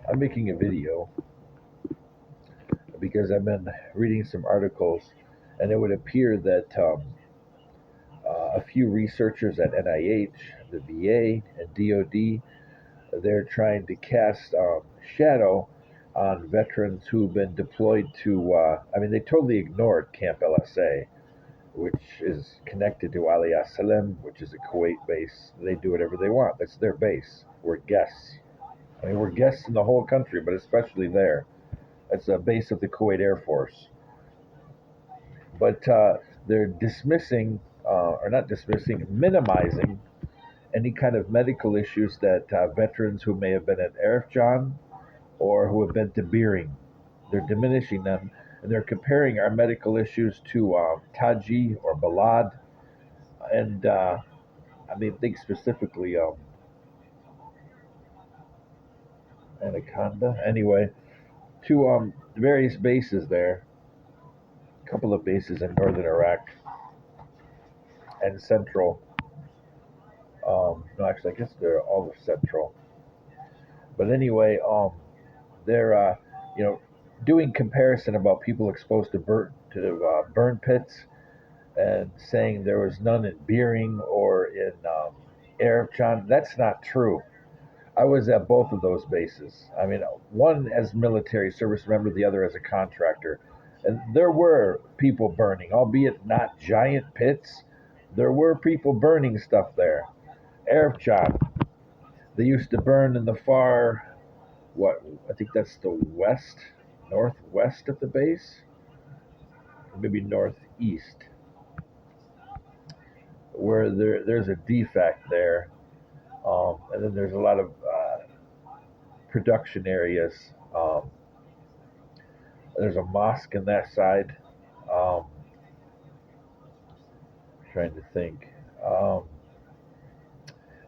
I'm making a video because I've been reading some articles, and it would appear that a few researchers at NIH, the VA, and DoD, they're trying to cast shadow on veterans who've been deployed to. They totally ignored Camp LSA, which is connected to Aliyah Salim, which is a Kuwait base. They do whatever they want. That's their base. We're guests. We're guests in the whole country, but especially there. That's a base of the Kuwait Air Force. But they're dismissing, or not dismissing, minimizing any kind of medical issues that veterans who may have been at Arifjan or who have been to Beering. They're diminishing them, and they're comparing our medical issues to Taji or Balad, and think specifically Anaconda. Anyway, to various bases there, a couple of bases in northern Iraq and central. No, actually, I guess they're all central. But anyway, they're doing comparison about people exposed to burn pits, and saying there was none in Beering or in Arifjan. That's not true. I was at both of those bases. One as military service member, the other as a contractor. And there were people burning, albeit not giant pits. There were people burning stuff there. Arifjan, they used to burn in the far, I think that's the northwest of the base, or maybe northeast, where there's a defect there. And then there's a lot of production areas. There's a mosque on that side. Trying to think.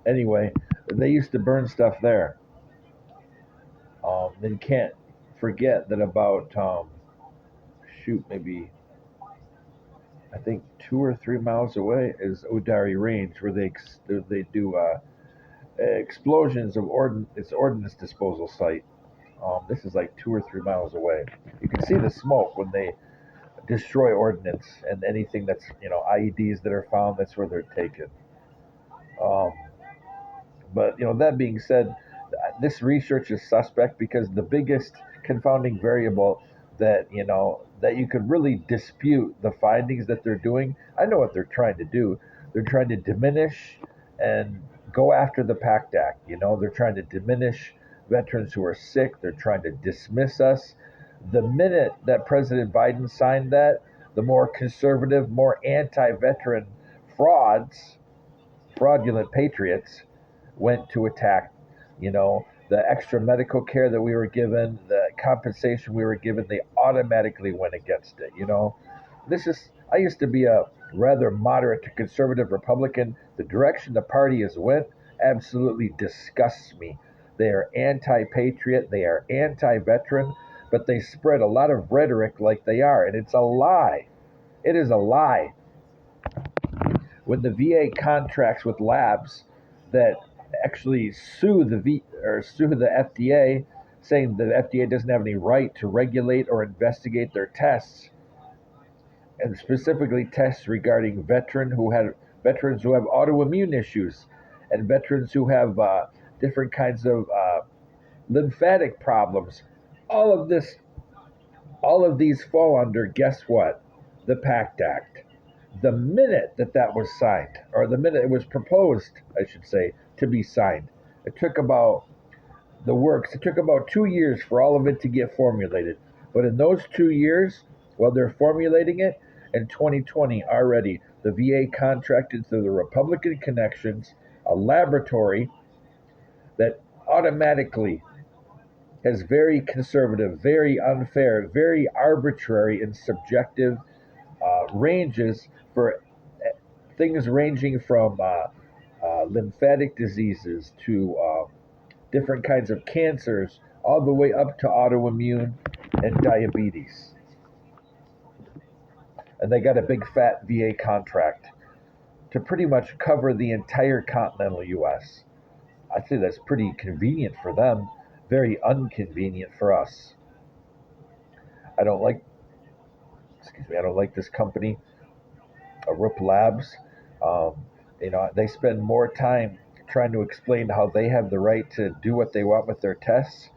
Anyway, they used to burn stuff there. Then you can't forget that about maybe I think 2 or 3 miles away is Odari Range, where they do explosions of ordnance disposal site. This is like 2 or 3 miles away. You can see the smoke when they destroy ordnance, and anything that's IEDs that are found. That's where they're taken. But that being said, this research is suspect because the biggest confounding variable that you could really dispute the findings that they're doing. I know what they're trying to do. They're trying to diminish and go after the PACT Act. They're trying to diminish veterans who are sick. They're trying to dismiss us. The minute that President Biden signed that, the more conservative, more anti-veteran fraudulent patriots went to attack, the extra medical care that we were given, the compensation we were given. They automatically went against it. I used to be a rather moderate to conservative Republican. The direction the party has went absolutely disgusts me. They are anti-patriot, they are anti-veteran, but they spread a lot of rhetoric like they are, and it's a lie. It is a lie. When the VA contracts with labs that actually sue the FDA, saying that the FDA doesn't have any right to regulate or investigate their tests, and specifically tests regarding veterans who have autoimmune issues, and veterans who have different kinds of lymphatic problems. All of these fall under, guess what? The PACT Act. The minute that was signed, or the minute it was proposed, I should say, to be signed, it took about 2 years for all of it to get formulated. But in those 2 years, while they're formulating it, in 2020 already, the VA contracted through the Republican Connections, a laboratory that automatically has very conservative, very unfair, very arbitrary and subjective ranges for things ranging from lymphatic diseases to different kinds of cancers, all the way up to autoimmune and diabetes. And they got a big fat VA contract to pretty much cover the entire continental U.S. I think that's pretty convenient for them. very inconvenient for us. I don't like, excuse me, I don't like this company, RIP Labs. Um, they spend more time trying to explain how they have the right to do what they want with their tests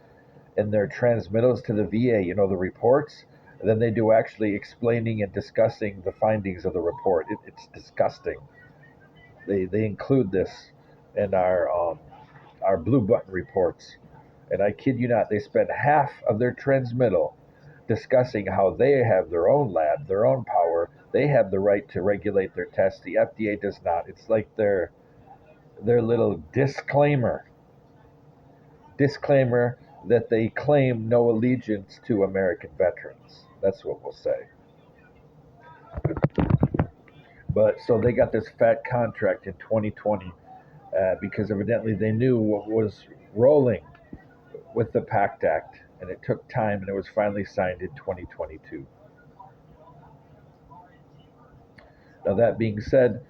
and their transmittals to the VA, the reports, than they do actually explaining and discussing the findings of the report. It's disgusting. They include this in our blue button reports. And I kid you not, they spend half of their transmittal discussing how they have their own lab, their own power. They have the right to regulate their tests. The FDA does not. It's like their little disclaimer that they claim no allegiance to American veterans. That's what we'll say. But so they got this fat contract in 2020 because evidently they knew what was rolling with the PACT Act, and it took time, and it was finally signed in 2022. Now, that being said,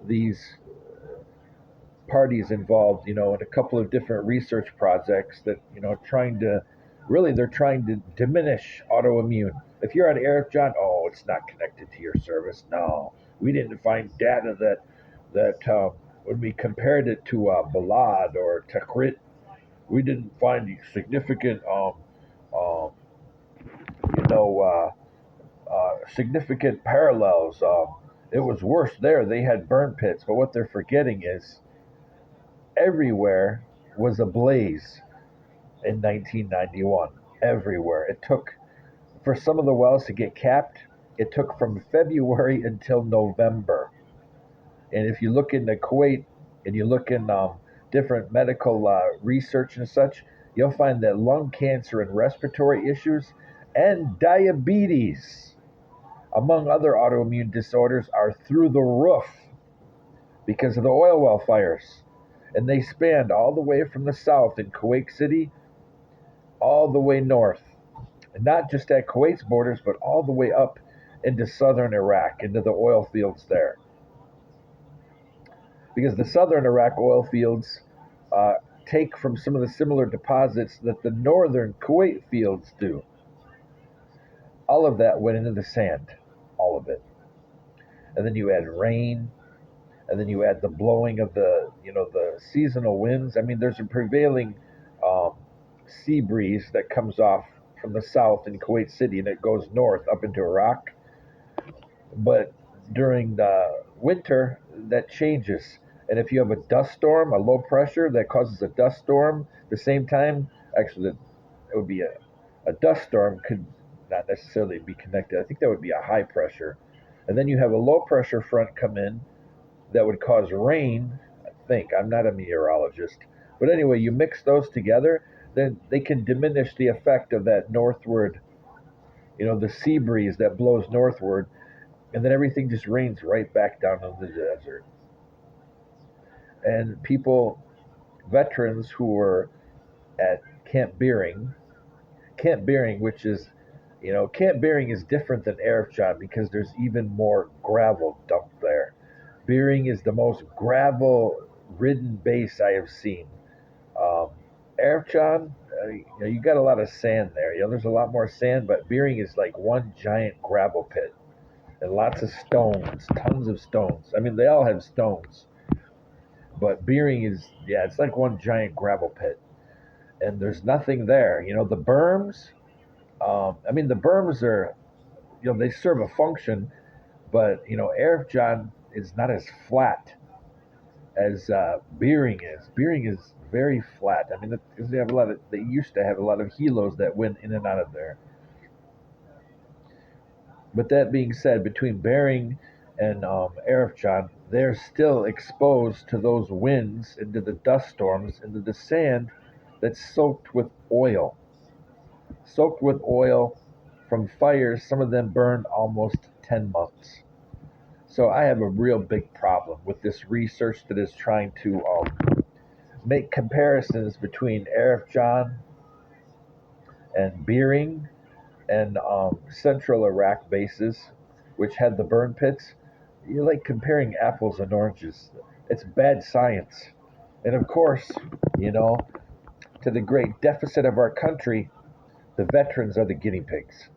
these parties involved, in a couple of different research projects that, they're trying to diminish autoimmune. If you're on Eric John, oh, it's not connected to your service. No, we didn't find data that when we compared it to Balad or Takrit, we didn't find significant, um, you know, significant parallels. It was worse there. They had burn pits, but what they're forgetting is everywhere was ablaze in 1991. Everywhere. It took, for some of the wells to get capped, it took from February until November. And if you look into Kuwait and you look in different medical research and such, you'll find that lung cancer and respiratory issues and diabetes, among other autoimmune disorders, are through the roof because of the oil well fires. And they spanned all the way from the south in Kuwait City all the way north. And not just at Kuwait's borders, but all the way up into southern Iraq, into the oil fields there. Because the southern Iraq oil fields uh, take from some of the similar deposits that the northern Kuwait fields do. All of that went into the sand, all of it. And then you add rain, and then you add the blowing of the seasonal winds. I mean, there's a prevailing um, sea breeze that comes off from the south in Kuwait City and it goes north up into Iraq. But during the winter, that changes. And if you have a dust storm, a low pressure that causes a dust storm, the same time, actually, it would be a dust storm could not necessarily be connected. I think that would be a high pressure. And then you have a low pressure front come in that would cause rain. I think I'm not a meteorologist, but anyway, you mix those together, then they can diminish the effect of that northward, the sea breeze that blows northward, and then everything just rains right back down into the desert. And people, veterans who were at Camp Beering, which is, Camp Beering is different than Arifjan because there's even more gravel dumped there. Beering is the most gravel-ridden base I have seen. Um, Arifjan, you got a lot of sand there. There's a lot more sand, but Beering is like one giant gravel pit and lots of stones, tons of stones. I mean, they all have stones, but Beering is, yeah, it's like one giant gravel pit, and there's nothing there. The berms. I mean, the berms are, they serve a function, but Arifjan is not as flat as Beering is. Beering is very flat. I mean, they have a lot of. They used to have a lot of helos that went in and out of there. But that being said, between Beering and Arifjan, they're still exposed to those winds, into the dust storms, into the sand that's soaked with oil from fires. Some of them burned almost 10 months. So I have a real big problem with this research that is trying to make comparisons between Arifjan and Beering and central Iraq bases, which had the burn pits. You're like comparing apples and oranges. It's bad science. And of course, you know, to the great deficit of our country, the veterans are the guinea pigs.